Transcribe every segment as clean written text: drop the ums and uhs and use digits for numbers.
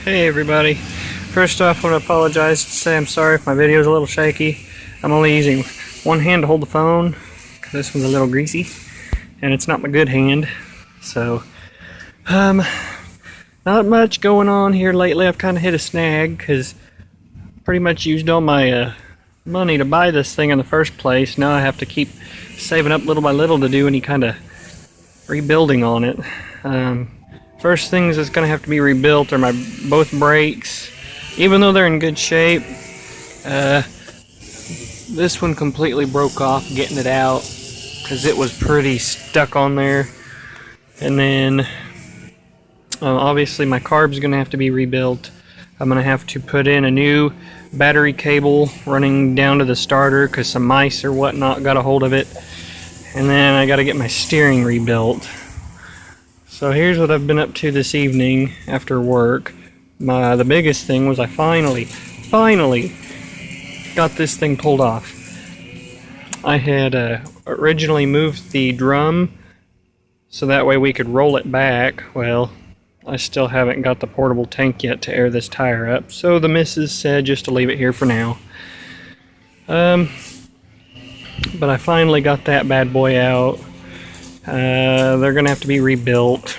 Hey everybody. First off, I want to apologize to say I'm sorry if my video is a little shaky. I'm only using one hand to hold the phone because this one's a little greasy and it's not my good hand. So, not much going on here lately. I've kind of hit a snag because pretty much used all my money to buy this thing in the first place. Now I have to keep saving up little by little to do any kind of rebuilding on it. First things that's going to have to be rebuilt are my both brakes. Even though they're in good shape, this one completely broke off getting it out because it was pretty stuck on there. And then obviously my carb's going to have to be rebuilt. I'm going to have to put in a new battery cable running down to the starter because some mice or whatnot got a hold of it. And then I got to get my steering rebuilt. So here's what I've been up to this evening after work. The biggest thing was I finally got this thing pulled off. I had originally moved the drum so that way we could roll it back. Well, I still haven't got the portable tank yet to air this tire up, so the missus said just to leave it here for now. But I finally got that bad boy out. They're gonna have to be rebuilt.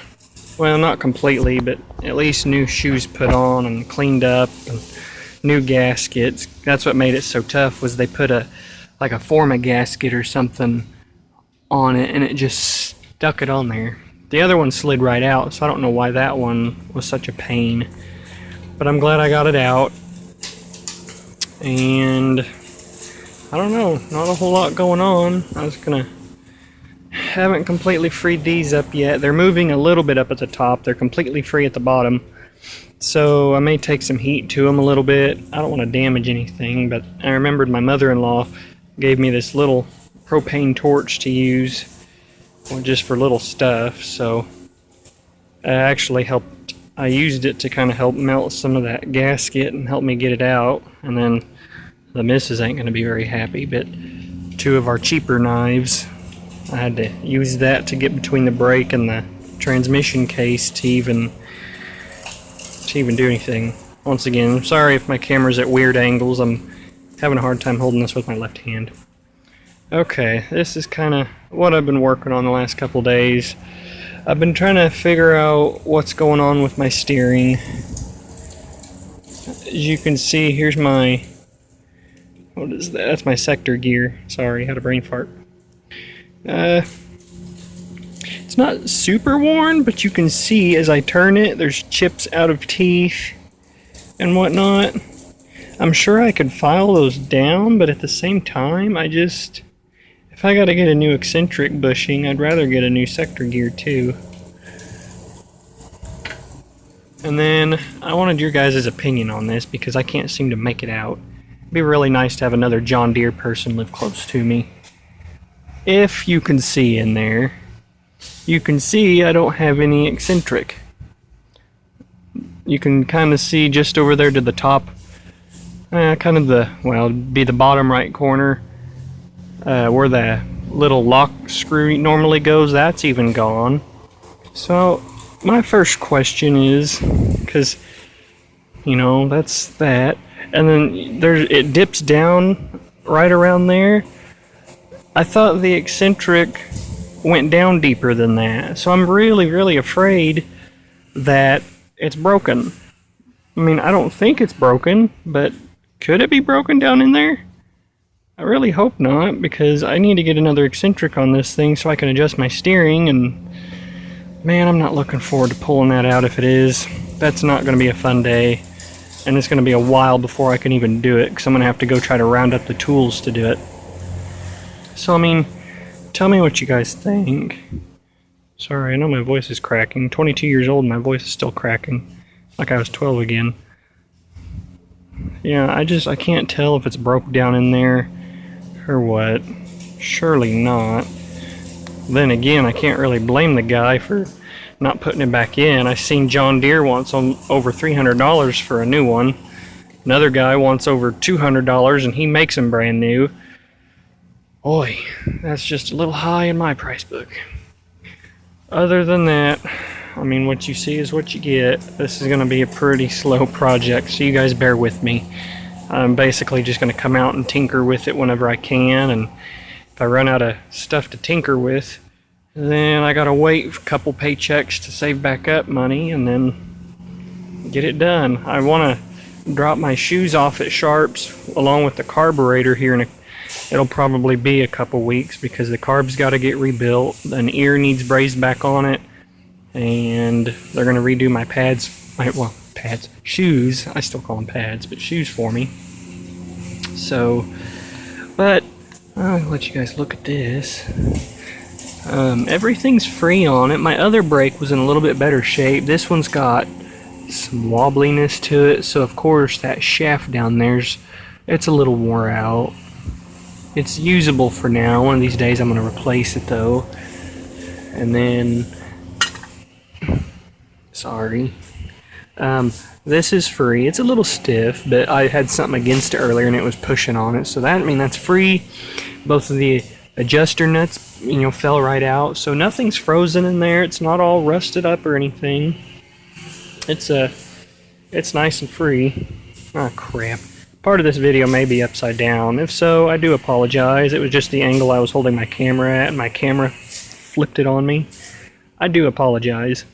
Well, not completely, but at least new shoes put on and cleaned up and new gaskets. That's what made it so tough, was they put a Forma gasket or something on it and it just stuck it on there. The other one slid right out, so I don't know why that one was such a pain. But I'm glad I got it out. And I don't know, not a whole lot going on. Haven't completely freed these up yet. They're moving a little bit up at the top. They're completely free at the bottom. So I may take some heat to them a little bit. I don't want to damage anything, but I remembered my mother-in-law gave me this little propane torch to use just for little stuff. So I used it to kind of help melt some of that gasket and help me get it out. And then the missus ain't going to be very happy, but two of our cheaper knives, I had to use that to get between the brake and the transmission case to even do anything. Once again, I'm sorry if my camera's at weird angles. I'm having a hard time holding this with my left hand. Okay, this is kind of what I've been working on the last couple days. I've been trying to figure out what's going on with my steering. As you can see, here's my, what is that? That's my sector gear. Sorry, had a brain fart. It's not super worn, but you can see as I turn it, there's chips out of teeth and whatnot. I'm sure I could file those down, but at the same time, if I gotta get a new eccentric bushing, I'd rather get a new sector gear too. And then I wanted your guys' opinion on this because I can't seem to make it out. It'd be really nice to have another John Deere person live close to me. If you can see in there, you can see I don't have any eccentric. You can kind of see just over there to the top, it'd be the bottom right corner, where the little lock screw normally goes, that's even gone. So my first question is, because, that's that, and then it dips down right around there. I thought the eccentric went down deeper than that, so I'm really, really afraid that it's broken. I mean, I don't think it's broken, but could it be broken down in there? I really hope not, because I need to get another eccentric on this thing so I can adjust my steering, and man, I'm not looking forward to pulling that out if it is. That's not going to be a fun day, and it's going to be a while before I can even do it, because I'm going to have to go try to round up the tools to do it. So, I mean, tell me what you guys think. Sorry, I know my voice is cracking. 22 years old and my voice is still cracking. Like I was 12 again. Yeah, I can't tell if it's broke down in there or what. Surely not. Then again, I can't really blame the guy for not putting it back in. I seen John Deere wants over $300 for a new one. Another guy wants over $200 and he makes them brand new. Boy, that's just a little high in my price book. Other than that, I mean, what you see is what you get. This is going to be a pretty slow project, so you guys bear with me. I'm basically just going to come out and tinker with it whenever I can, and if I run out of stuff to tinker with, then I got to wait a couple paychecks to save back up money and then get it done. I want to drop my shoes off at Sharps along with the carburetor here in it'll probably be a couple weeks because the carb's got to get rebuilt. An ear needs brazed back on it, and they're going to redo my shoes. I still call them pads, but shoes for me. So, but I'll let you guys look at this. Everything's free on it. My other brake was in a little bit better shape. This one's got some wobbliness to it, so of course that shaft down there's it's a little wore out. It's usable for now. One of these days I'm going to replace it though. And then sorry. This is free. It's a little stiff, but I had something against it earlier and it was pushing on it. So that's free. Both of the adjuster nuts, fell right out. So nothing's frozen in there. It's not all rusted up or anything. It's nice and free. Ah, crap. Part of this video may be upside down. If so, I do apologize. It was just the angle I was holding my camera at, and my camera flipped it on me. I do apologize.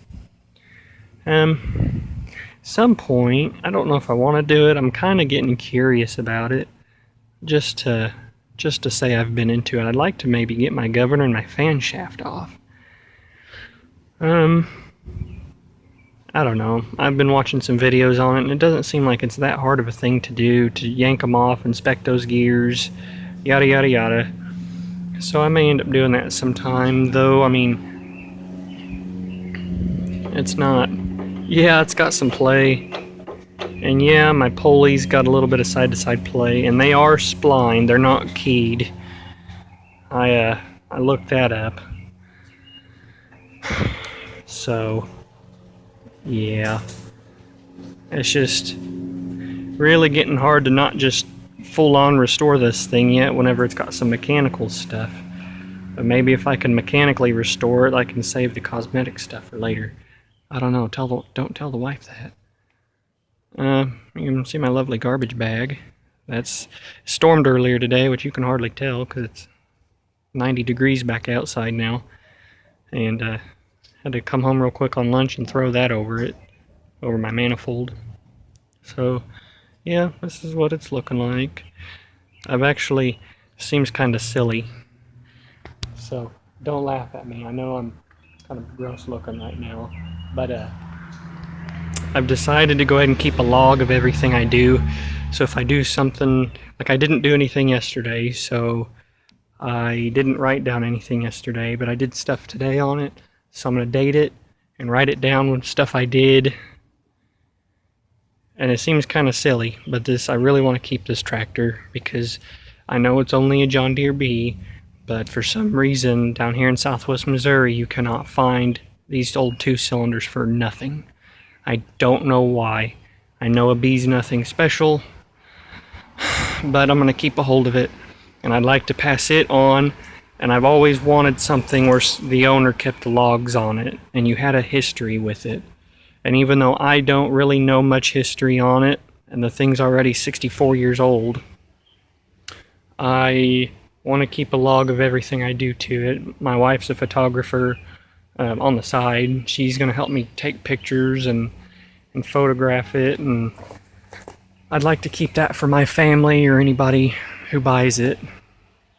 Some point, I don't know if I want to do it. I'm kind of getting curious about it. Just to say I've been into it. I'd like to maybe get my governor and my fan shaft off. I don't know. I've been watching some videos on it, and it doesn't seem like it's that hard of a thing to do, to yank them off, inspect those gears, yada yada yada. So I may end up doing that sometime, though. I mean, it's not... Yeah, it's got some play. And yeah, my pulley's got a little bit of side-to-side play, and they are splined. They're not keyed. I looked that up. So... yeah, it's just really getting hard to not just full-on restore this thing yet whenever it's got some mechanical stuff. But maybe if I can mechanically restore it, I can save the cosmetic stuff for later. I don't know. Don't tell the wife that. You can see my lovely garbage bag. That's stormed earlier today, which you can hardly tell because it's 90 degrees back outside now. And had to come home real quick on lunch and throw that over my manifold. So, yeah, this is what it's looking like. Seems kind of silly. So, don't laugh at me. I know I'm kind of gross looking right now. But, I've decided to go ahead and keep a log of everything I do. So if I do something, like I didn't do anything yesterday, so I didn't write down anything yesterday, but I did stuff today on it. So I'm going to date it and write it down with stuff I did. And it seems kind of silly, but I really want to keep this tractor because I know it's only a John Deere B, but for some reason down here in southwest Missouri you cannot find these old 2-cylinders for nothing. I don't know why. I know a B's nothing special, but I'm going to keep a hold of it, and I'd like to pass it on. And I've always wanted something where the owner kept the logs on it and you had a history with it. And even though I don't really know much history on it, and the thing's already 64 years old, I want to keep a log of everything I do to it. My wife's a photographer on the side. She's going to help me take pictures and photograph it, and I'd like to keep that for my family or anybody who buys it.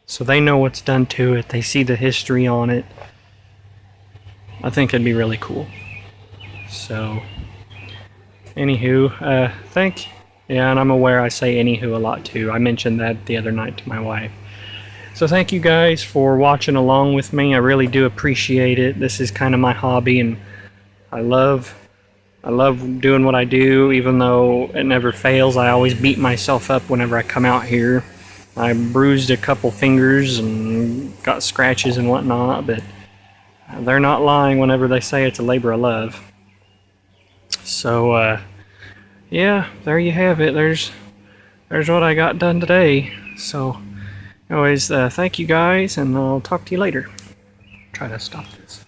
So they know what's done to it. They see the history on it. I think it'd be really cool. So, anywho, yeah, and I'm aware I say anywho a lot too. I mentioned that the other night to my wife. So thank you guys for watching along with me. I really do appreciate it. This is kind of my hobby, and I love doing what I do, even though it never fails. I always beat myself up whenever I come out here. I bruised a couple fingers and got scratches and whatnot, but they're not lying whenever they say it's a labor of love. So, yeah, there you have it. There's what I got done today. So, anyways, thank you guys, and I'll talk to you later. Try to stop this.